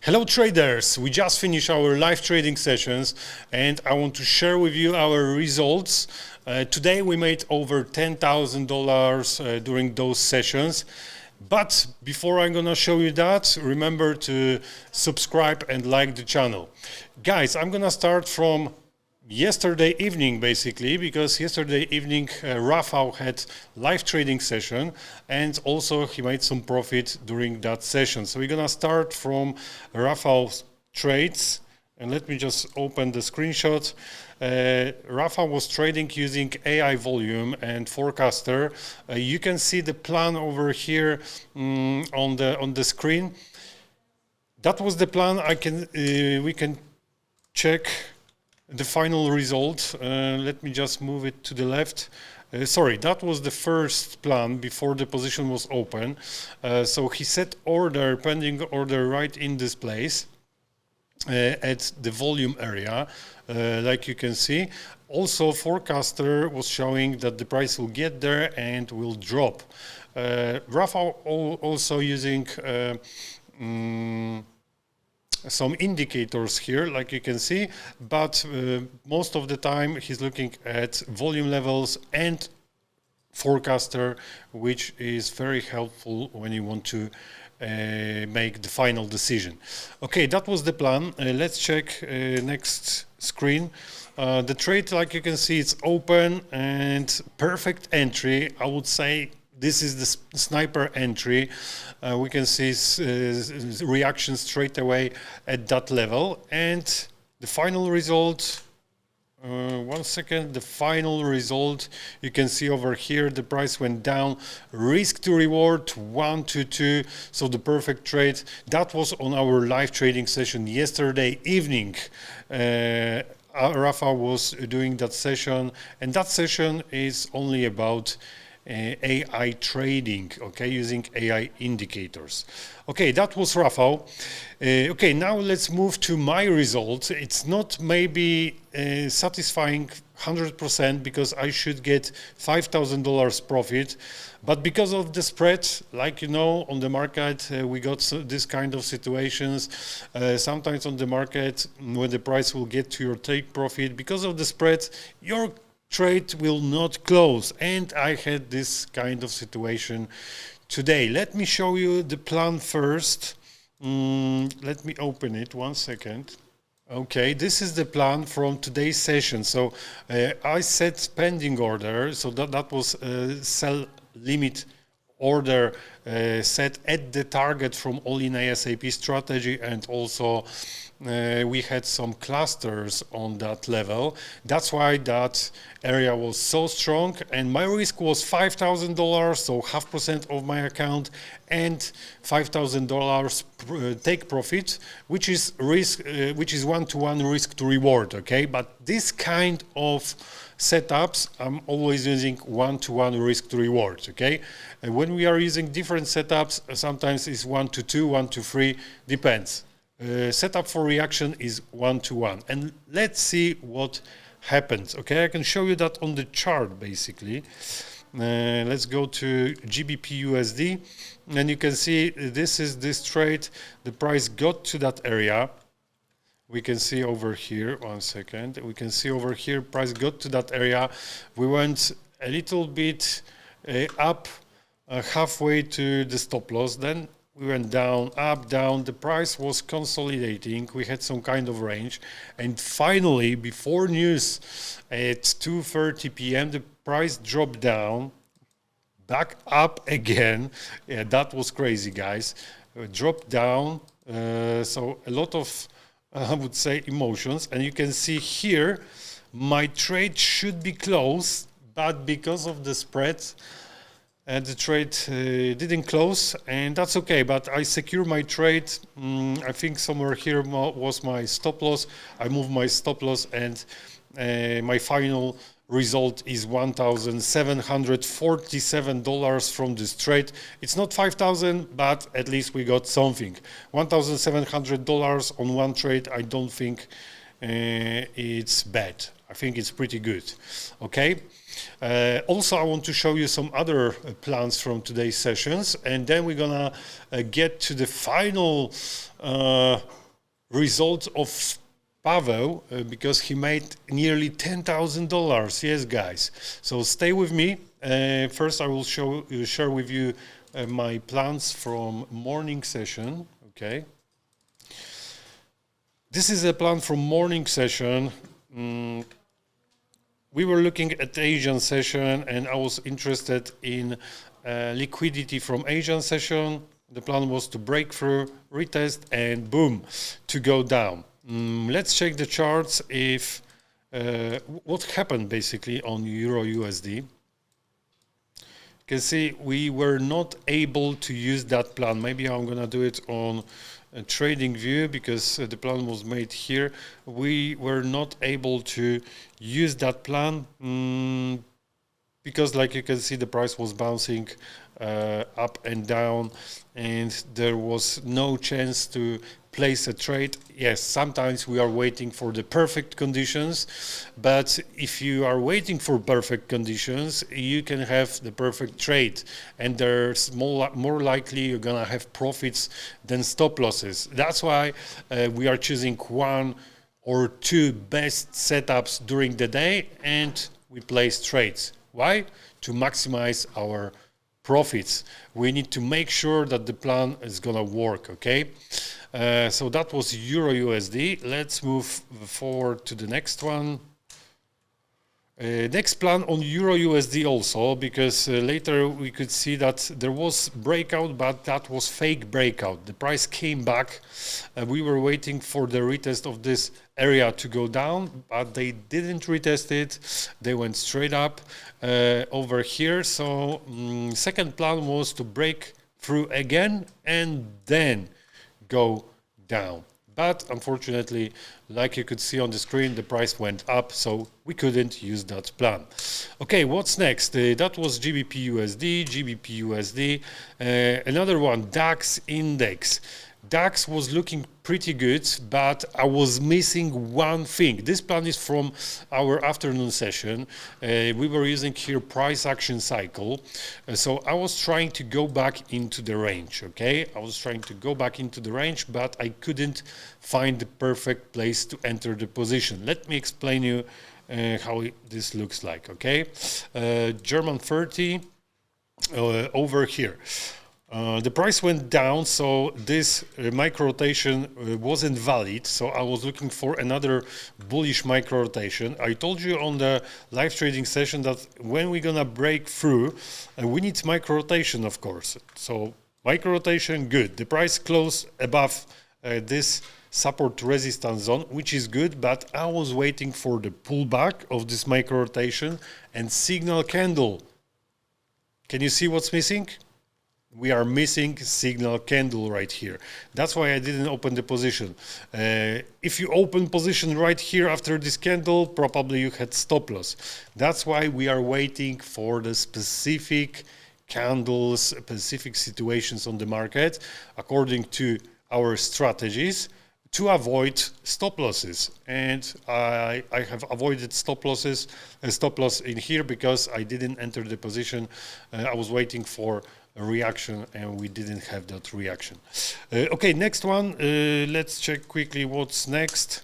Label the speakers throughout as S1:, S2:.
S1: Hello traders, we just finished our live trading sessions and I want to share with you our results. Today we made over $10,000 during those sessions. But before I'm gonna show you that, remember to subscribe and like the channel. Guys, I'm gonna start from yesterday evening basically, because yesterday evening Rafał had live trading session and also he made some profit during that session. So we're gonna start from Rafał's trades, and let me just open the screenshot. Rafał was trading using AI volume and forecaster. You can see the plan over here on the screen. That was the plan. We can check the final result. Let me just move it to the left. Sorry, that was the first plan before the position was open. So he set order, pending order, right in this place at the volume area, like you can see. Also, forecaster was showing that the price will get there and will drop. Rafał also using some indicators here, like you can see, but most of the time he's looking at volume levels and forecaster, which is very helpful when you want to make the final decision. Okay, that was the plan. Let's check next screen. The trade, like you can see, it's open and perfect entry. I would say this is the sniper entry. We can see reaction straight away at that level. And the final result, one second, the final result, you can see over here, the price went down, risk to reward 1 to 2. So the perfect trade, that was on our live trading session yesterday evening. Rafał was doing that session, and that session is only about AI trading, okay, using AI indicators. Okay, that was Rafał. Okay, now let's move to my result. It's not maybe satisfying 100% because I should get $5,000 profit, but because of the spread, like you know, on the market, we got this kind of situations. Sometimes on the market, when the price will get to your take profit, because of the spread, your trade will not close, and I had this kind of situation today. Let me show you the plan first. Let me open it, one second. Okay, this is the plan from today's session. So I set pending order, so that was sell limit order set at the target from ALLin ASAP strategy, and also we had some clusters on that level. That's why that area was so strong, and my risk was $5,000, so 0.5% of my account, and $5,000 take profit, which is risk, which is 1-to-1 risk to reward. Okay, but this kind of setups, I'm always using 1-to-1 risk to reward. Okay, and when we are using different setups, sometimes it's 1-to-2, 1-to-3, depends. Setup for reaction is 1-to-1, and let's see what happens. Okay, I can show you that on the chart basically. Let's go to GBP USD, and you can see this is this trade. The price got to that area. We can see over here, one second, we can see over here, price got to that area. We went a little bit up halfway to the stop loss, then we went down, up, down. The price was consolidating. We had some kind of range. And finally, before news at 2:30 p.m., the price dropped down, back up again. Yeah, that was crazy, guys. Dropped down. So a lot of, I would say, emotions. And you can see here, my trade should be closed, but because of the spread, and the trade didn't close, and that's okay, but I secure my trade. I think somewhere here was my stop loss. I moved my stop loss, and my final result is $1,747 from this trade. It's not 5,000, but at least we got something. $1,700 on one trade, I don't think it's bad. I think it's pretty good. Okay. Also, I want to show you some other plans from today's sessions, and then we're gonna get to the final result of Pavel because he made nearly $10,000. Yes, guys. So stay with me. First, I will share with you my plans from morning session. Okay. This is a plan from morning session. We were looking at the Asian session, and I was interested in liquidity from Asian session. The plan was to break through, retest, and boom, to go down. Let's check the charts if what happened basically on Euro USD. You can see we were not able to use that plan. Maybe I'm gonna do it on a trading view because the plan was made here. We were not able to use that plan because, like you can see, the price was bouncing up and down, and there was no chance to place a trade. Yes, sometimes we are waiting for the perfect conditions, but if you are waiting for perfect conditions, you can have the perfect trade, and there's more likely you're gonna have profits than stop losses. That's why we are choosing one or two best setups during the day, and we place trades. Why? To maximize our profits. We need to make sure that the plan is gonna work, okay? So that was Euro USD. Let's move forward to the next one. Next plan on Euro USD also, because later we could see that there was breakout, but that was fake breakout. The price came back. We were waiting for the retest of this area to go down, but they didn't retest it. They went straight up over here. So second plan was to break through again and then go down. But unfortunately, like you could see on the screen, the price went up, so we couldn't use that plan. Okay, what's next? That was GBP USD, GBP USD. Another one, DAX index. DAX was looking pretty good, but I was missing one thing. This plan is from our afternoon session. We were using here price action cycle. So I was trying to go back into the range, okay? I was trying to go back into the range, but I couldn't find the perfect place to enter the position. Let me explain you how this looks like, okay? German 30 over here. The price went down, so this micro rotation wasn't valid, so I was looking for another bullish micro rotation. I told you on the live trading session that when we're gonna break through, we need micro rotation, of course. So micro rotation, good. The price closed above this support resistance zone, which is good, but I was waiting for the pullback of this micro rotation and signal candle. Can you see what's missing? We are missing signal candle right here. That's why I didn't open the position. If you open position right here after this candle, probably you had stop loss. That's why we are waiting for the specific candles, specific situations on the market, according to our strategies, to avoid stop losses. And I have avoided stop losses, stop loss in here because I didn't enter the position. I was waiting for a reaction, and we didn't have that reaction. Okay, next one. Let's check quickly what's next.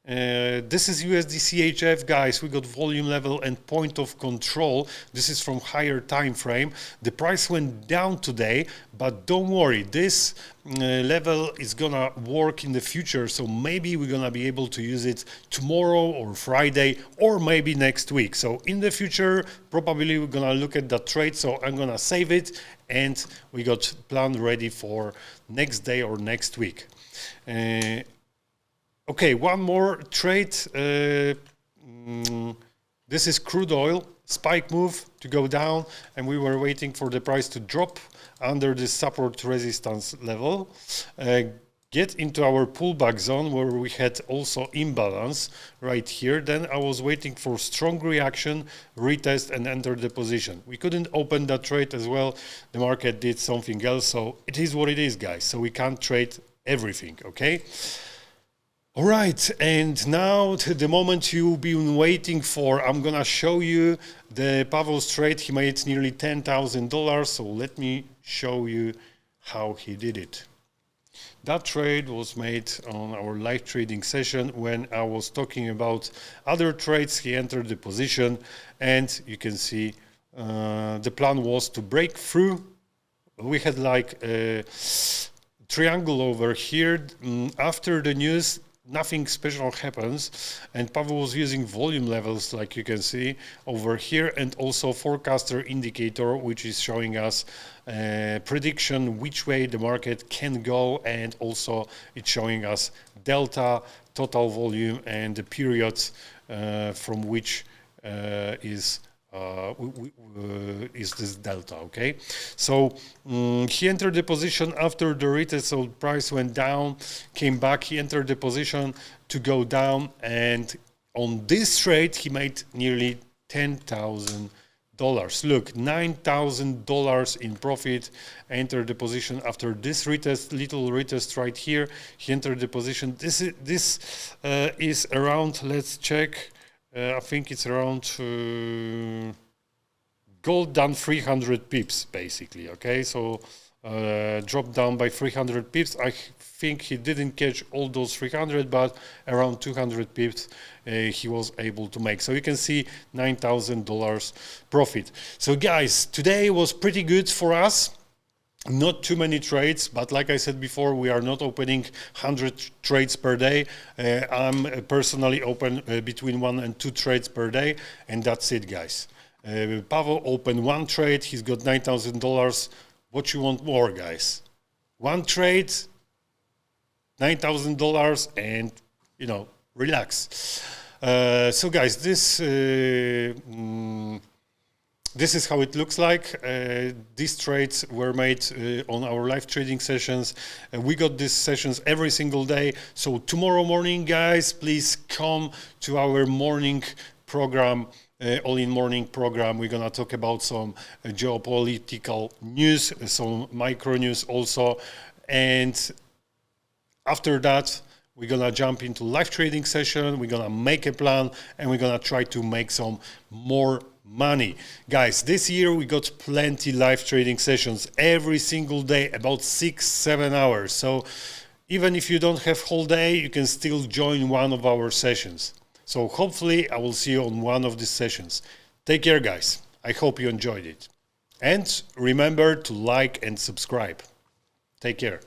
S1: This is USD CHF, guys. We got volume level and point of control. This is from higher time frame. The price went down today, but don't worry, this level is gonna work in the future, so maybe we're gonna be able to use it tomorrow or Friday or maybe next week. So in the future, probably we're gonna look at that trade, so I'm gonna save it, and we got plan ready for next day or next week. Okay, one more trade. This is crude oil, spike move to go down, and we were waiting for the price to drop under the support resistance level. Get into our pullback zone where we had also imbalance right here. Then I was waiting for strong reaction, retest, and enter the position. We couldn't open that trade as well. The market did something else, so it is what it is, guys. So we can't trade everything, okay? All right, and now to the moment you've been waiting for. I'm gonna show you the Pavel's trade. He made nearly $10,000, so let me show you how he did it. That trade was made on our live trading session when I was talking about other trades. He entered the position, and you can see the plan was to break through. We had like a triangle over here. After the news, nothing special happens, and Pavel was using volume levels, like you can see over here, and also forecaster indicator, which is showing us prediction which way the market can go, and also it's showing us delta, total volume, and the periods from which is this delta. Okay, so he entered the position after the retest, so price went down, came back, he entered the position to go down, and on this trade he made nearly $10,000. Look, $9,000 in profit. Entered the position after this retest, little retest right here. He entered the position. This is around, let's check, I think it's around gold down 300 pips basically. Okay, so dropped down by 300 pips. I think he didn't catch all those 300, but around 200 pips he was able to make. So you can see $9,000 profit. So guys, today was pretty good for us. Not too many trades, but like I said before, we are not opening 100 trades per day. I'm personally open between 1 and 2 trades per day, and that's it, guys. Pavel opened 1 trade, he's got $9,000. What you want more, guys? 1 trade, $9,000, and relax. So guys, this is how it looks like. These trades were made on our live trading sessions. We got these sessions every single day. So tomorrow morning, guys, please come to our morning program, ALLin morning program. We're gonna talk about some geopolitical news, some micro news also. And after that, we're gonna jump into live trading session. We're gonna make a plan, and we're gonna try to make some more money. Guys, this year we got plenty live trading sessions every single day, about 6-7 hours. So even if you don't have whole day, you can still join one of our sessions. So hopefully I will see you on one of these sessions. Take care, guys. I hope you enjoyed it. And remember to like and subscribe. Take care.